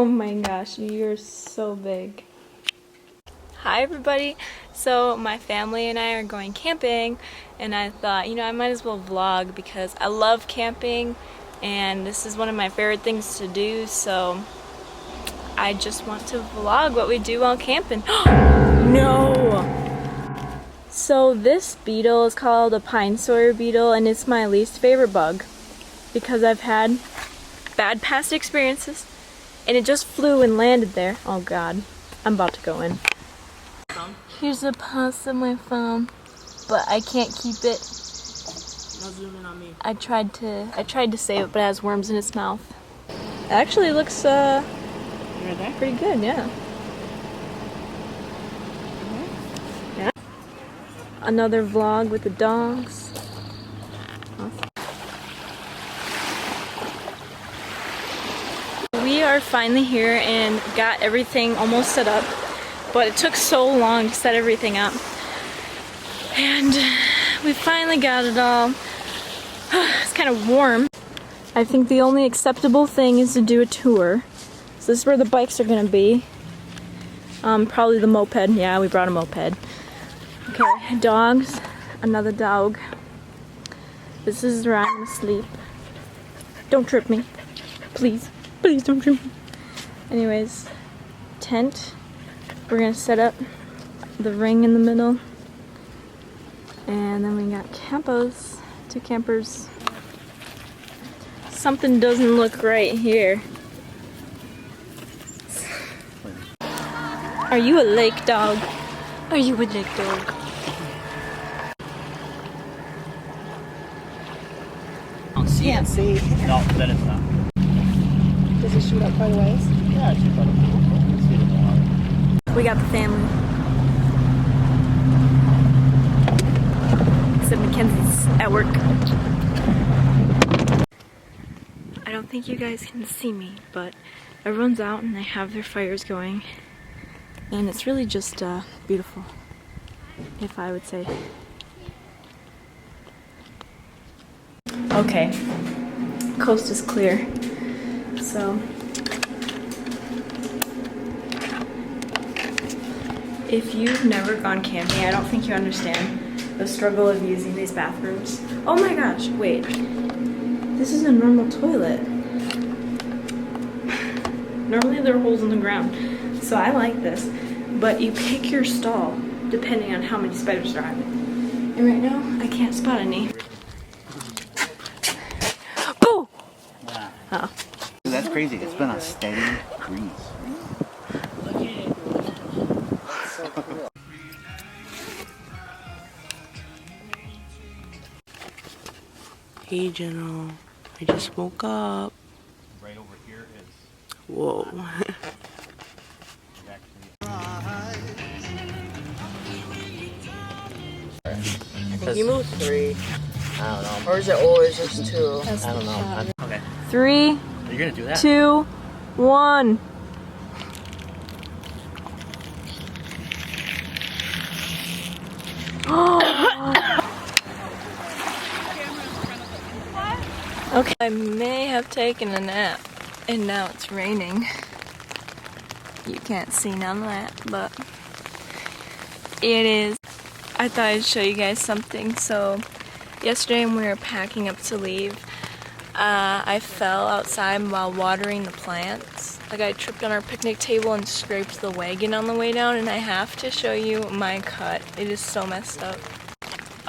Oh my gosh, you're so big. Hi everybody. So my family and I are going camping and I thought, I might as well vlog because I love camping and this is one of my favorite things to do, so I just want to vlog what we do while camping. No! So this beetle is called a pine sawyer beetle and it's my least favorite bug because I've had bad past experiences and it just flew and landed there. Oh god, I'm about to go in. Here's a possum I found, but I can't keep it. Now zoom in on me. I tried to save it, but it has worms in its mouth. It actually looks pretty good, yeah. Yeah. Another vlog with the dogs. We are finally here and got everything almost set up, but it took so long to set everything up. And we finally got it all. It's kind of warm. I think the only acceptable thing is to do a tour. So this is where the bikes are gonna be. Probably the moped. Yeah, we brought a moped. Okay, dogs. Another dog. This is where I'm gonna sleep. Don't trip me. Please. Please don't trip me. Anyways, tent. We're gonna set up the ring in the middle. And then we got campos. 2 campers. Something doesn't look right here. Are you a lake dog? Are you a lake dog? Can't see. No, then it's not. Does it shoot up quite a ways? Yeah, it shoots up. See it in the water. We got the family. Except Mackenzie's at work. I don't think you guys can see me, but everyone's out and they have their fires going. And it's really just beautiful, if I would say. Okay, coast is clear. So, if you've never gone camping, I don't think you understand the struggle of using these bathrooms. Oh my gosh, wait. This is a normal toilet. Normally there are holes in the ground, so I like this. But you pick your stall depending on how many spiders there are. And right now, I can't spot any. Go! Yeah. Oh. Dude, that's crazy. It's been a steady breeze. Hey, Jenna. I just woke up. Right over here is Whoa. You move 3. I don't know. Or is it always just 2? I don't know. okay. 3, You're gonna do that? 2, 1. Okay, I may have taken a nap, and now it's raining. You can't see none of that, but it is. I thought I'd show you guys something. So, yesterday when we were packing up to leave, I fell outside while watering the plants. Like I tripped on our picnic table and scraped the wagon on the way down, and I have to show you my cut. It is so messed up.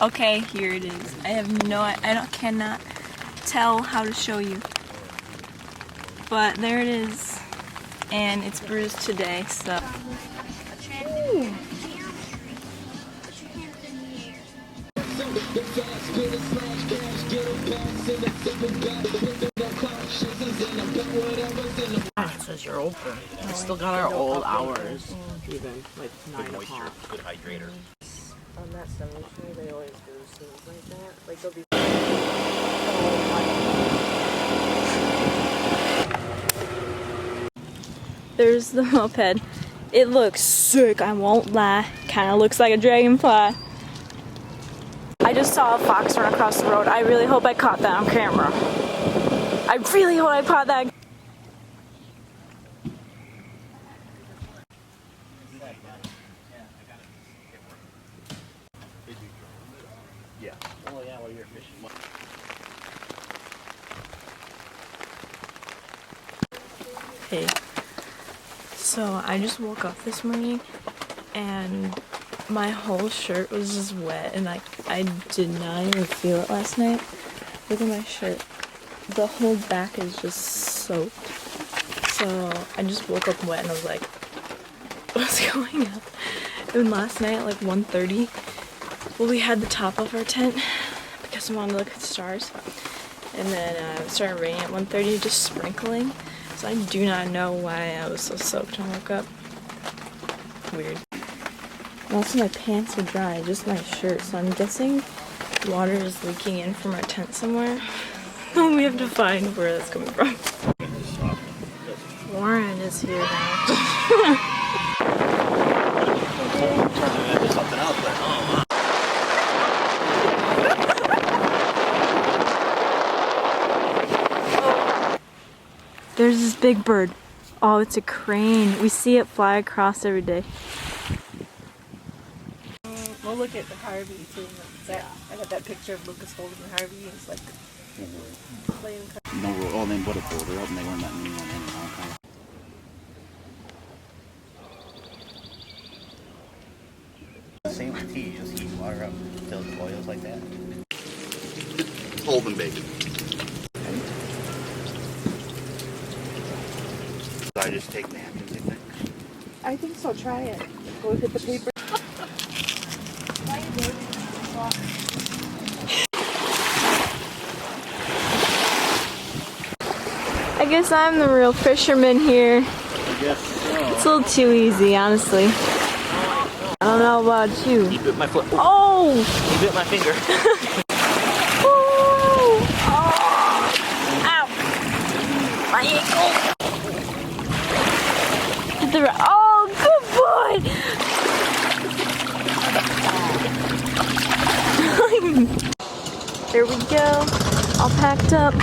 Okay, here it is. I cannot tell how to show you. But there it is. And it's bruised today, so. Ooh. It says you're open. We still got our old hours. Even like 9 o'clock. Good hydrator. On that cemetery, they always do scenes like that. Like they'll be. There's the moped. It looks sick, I won't lie. Kinda looks like a dragonfly. I just saw a fox run across the road. I really hope I caught that on camera. I really hope I caught that. Yeah. Oh yeah, well you're fishing. Hey. So I just woke up this morning and my whole shirt was just wet and I did not even feel it last night. Look at my shirt. The whole back is just soaked. So I just woke up wet and I was like, what's going on? And last night at like 1:30, well, we had the top of our tent because we wanted to look at the stars. And then it started raining at 1:30, just sprinkling. So I do not know why I was so soaked when I woke up. Weird. And also my pants are dry, just my shirt. So I'm guessing water is leaking in from our tent somewhere. We have to find where that's coming from. Warren is here now. Something else, but There's this big bird. Oh, it's a crane. We see it fly across every day. We'll look at the Harvey too. I got that picture of Lucas holding the Harvey. He's like playing. no rule. Oh, then what if they're up and they weren't letting anyone in? Same with tea, just heat water up until it boils like that. Hold them, baby. So I just take napkins, I think. I think so. Try it. Go hit the paper. I guess I'm the real fisherman here. I guess so. It's a little too easy, honestly. I don't know about you. He bit my foot. Oh! He bit my finger. Oh! Ow! My ankle! Hit the oh, good boy! There we go. All packed up.